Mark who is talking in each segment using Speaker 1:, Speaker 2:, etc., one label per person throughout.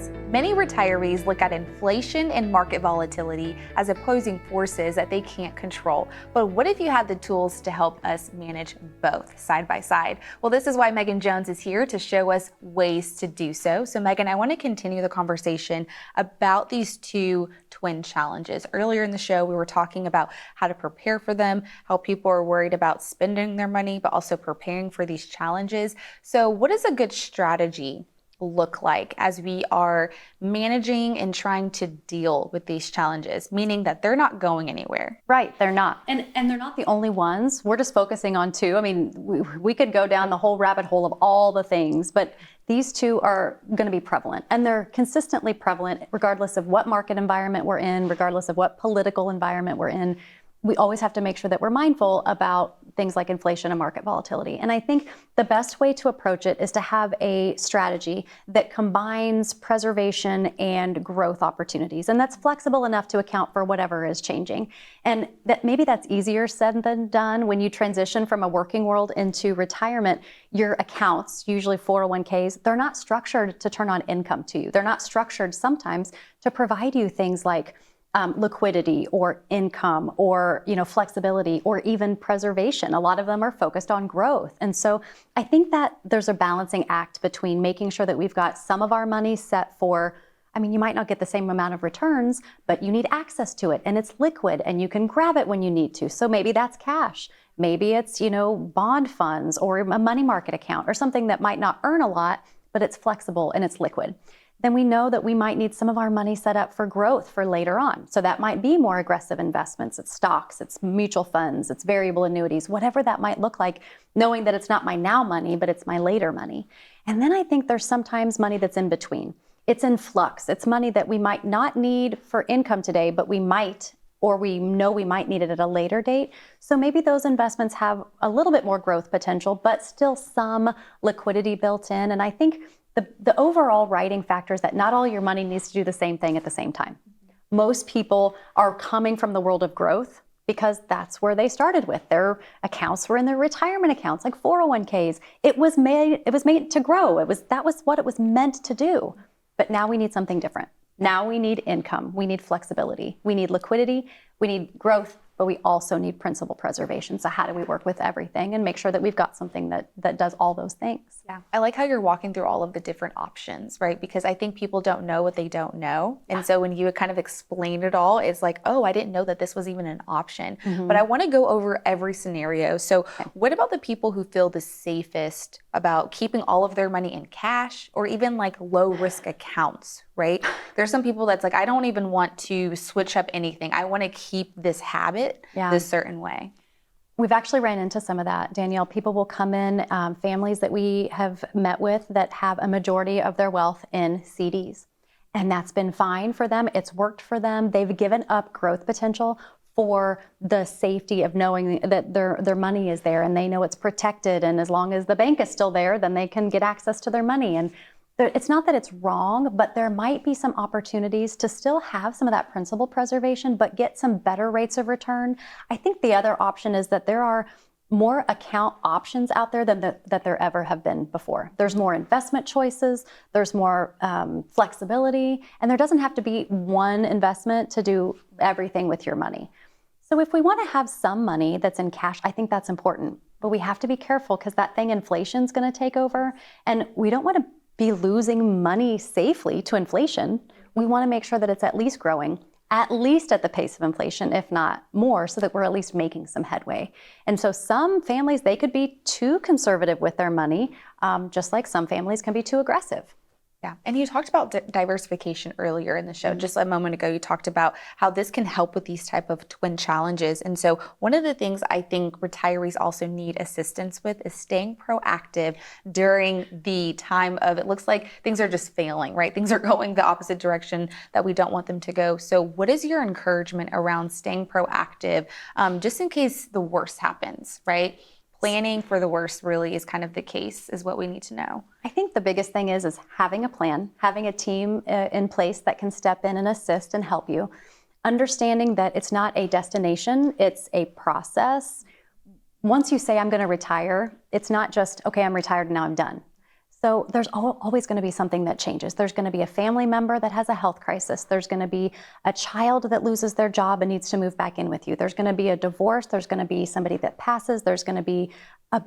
Speaker 1: challenges. Many retirees look at inflation and market volatility as opposing forces that they can't control. But what if you had the tools to help us manage both side by side? Well, this is why Megan Jones is here to show us ways to do so. So Megan, I want to continue the conversation about these two twin challenges. Earlier in the show, we were talking about how to prepare for them, how people are worried about spending their money, but also preparing for these challenges. So what does a good strategy look like as we are managing and trying to deal with these challenges, meaning that they're not going anywhere?
Speaker 2: Right, they're not. And they're not the only ones. We're just focusing on two. I mean, we could go down the whole rabbit hole of all the things, but these two are going to be prevalent, and they're consistently prevalent regardless of what market environment we're in, regardless of what political environment we're in. We always have to make sure that we're mindful about things like inflation and market volatility. And I think the best way to approach it is to have a strategy that combines preservation and growth opportunities. And that's flexible enough to account for whatever is changing. And that maybe that's easier said than done. When you transition from a working world into retirement, your accounts, usually 401ks, they're not structured to turn on income to you. They're not structured sometimes to provide you things like liquidity or income or flexibility or even preservation. A lot of them are focused on growth. And so I think that there's a balancing act between making sure that we've got some of our money set for, you might not get the same amount of returns, but you need access to it and it's liquid and you can grab it when you need to. So maybe that's cash. Maybe it's, bond funds or a money market account or something that might not earn a lot, but it's flexible and it's liquid. Then we know that we might need some of our money set up for growth for later on. So that might be more aggressive investments. It's stocks, it's mutual funds, it's variable annuities, whatever that might look like, knowing that it's not my now money, but it's my later money. And then I think there's sometimes money that's in between. It's in flux. It's money that we might not need for income today, but we might, or we know we might need it at a later date. So maybe those investments have a little bit more growth potential, but still some liquidity built in. And I think the overall writing factor is that not all your money needs to do the same thing at the same time. Most people are coming from the world of growth because that's where they started with. Their accounts were in their retirement accounts, like 401ks. It was made to grow. That was what it was meant to do. But now we need something different. Now we need income. We need flexibility. We need liquidity. We need growth, but we also need principal preservation. So how do we work with everything and make sure that we've got something that does all those things?
Speaker 1: Yeah, I like how you're walking through all of the different options, right? Because I think people don't know what they don't know. And so when you kind of explain it all, it's like, oh, I didn't know that this was even an option. Mm-hmm. But I want to go over every scenario. So what about the people who feel the safest about keeping all of their money in cash or even like low risk accounts, right? There's some people that's like, I don't even want to switch up anything. I want to keep this habit this certain way.
Speaker 2: We've actually ran into some of that, Danielle. People will come in, families that we have met with that have a majority of their wealth in CDs. And that's been fine for them. It's worked for them. They've given up growth potential for the safety of knowing that their money is there and they know it's protected. And as long as the bank is still there, then they can get access to their money. And it's not that it's wrong, but there might be some opportunities to still have some of that principal preservation, but get some better rates of return. I think the other option is that there are more account options out there than that there ever have been before. There's more investment choices, there's more flexibility, and there doesn't have to be one investment to do everything with your money. So if we want to have some money that's in cash, I think that's important, but we have to be careful because that thing inflation's going to take over, and we don't want to be losing money safely to inflation. We want to make sure that it's at least growing, at least at the pace of inflation, if not more, so that we're at least making some headway. And so some families, they could be too conservative with their money, just like some families can be too aggressive.
Speaker 1: Yeah, and you talked about diversification earlier in the show. Just a moment ago, you talked about how this can help with these type of twin challenges. And so one of the things I think retirees also need assistance with is staying proactive during the time of, it looks like things are just failing, right? Things are going the opposite direction that we don't want them to go. So what is your encouragement around staying proactive, just in case the worst happens, right? Planning for the worst really is kind of the case, is what we need to know.
Speaker 2: I think the biggest thing is having a plan, having a team in place that can step in and assist and help you. Understanding that it's not a destination, it's a process. Once you say, I'm going to retire, it's not just, okay, I'm retired and now I'm done. So there's always going to be something that changes. There's going to be a family member that has a health crisis. There's going to be a child that loses their job and needs to move back in with you. There's going to be a divorce. There's going to be somebody that passes. There's going to be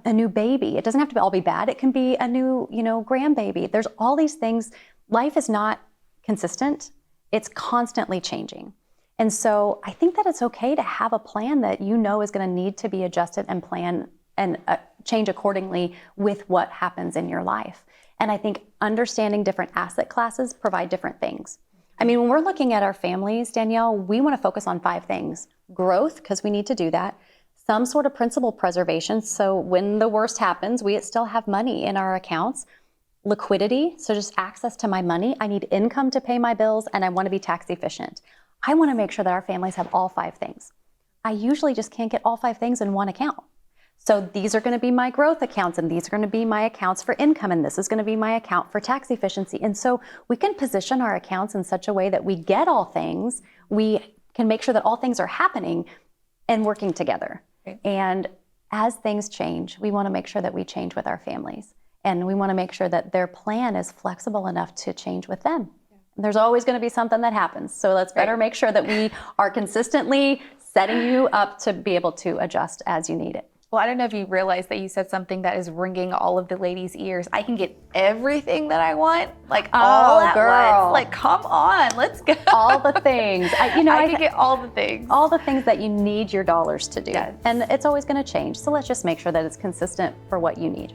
Speaker 2: a new baby. It doesn't have to all be bad. It can be a new, grandbaby. There's all these things. Life is not consistent. It's constantly changing. And so I think that it's okay to have a plan that is going to need to be adjusted and plan and change accordingly with what happens in your life. And I think understanding different asset classes provide different things. I mean, when we're looking at our families, Danielle, we want to focus on 5 things. Growth, because we need to do that. Some sort of principal preservation, so when the worst happens, we still have money in our accounts. Liquidity, so just access to my money. I need income to pay my bills, and I want to be tax efficient. I want to make sure that our families have all 5 things. I usually just can't get all 5 things in one account. So these are going to be my growth accounts, and these are going to be my accounts for income, and this is going to be my account for tax efficiency. And so we can position our accounts in such a way that we get all things. We can make sure that all things are happening and working together. Okay. And as things change, we want to make sure that we change with our families. And we want to make sure that their plan is flexible enough to change with them. Yeah. There's always going to be something that happens. So let's better make sure that we are consistently setting you up to be able to adjust as you need it.
Speaker 1: Well, I don't know if you realize that you said something that is ringing all of the ladies' ears. I can get everything that I want, all at once. Come on, let's go.
Speaker 2: All the things. I
Speaker 1: can get all the things.
Speaker 2: All the things that you need your dollars to do.
Speaker 1: Yes.
Speaker 2: And it's always going to change. So let's just make sure that it's consistent for what you need.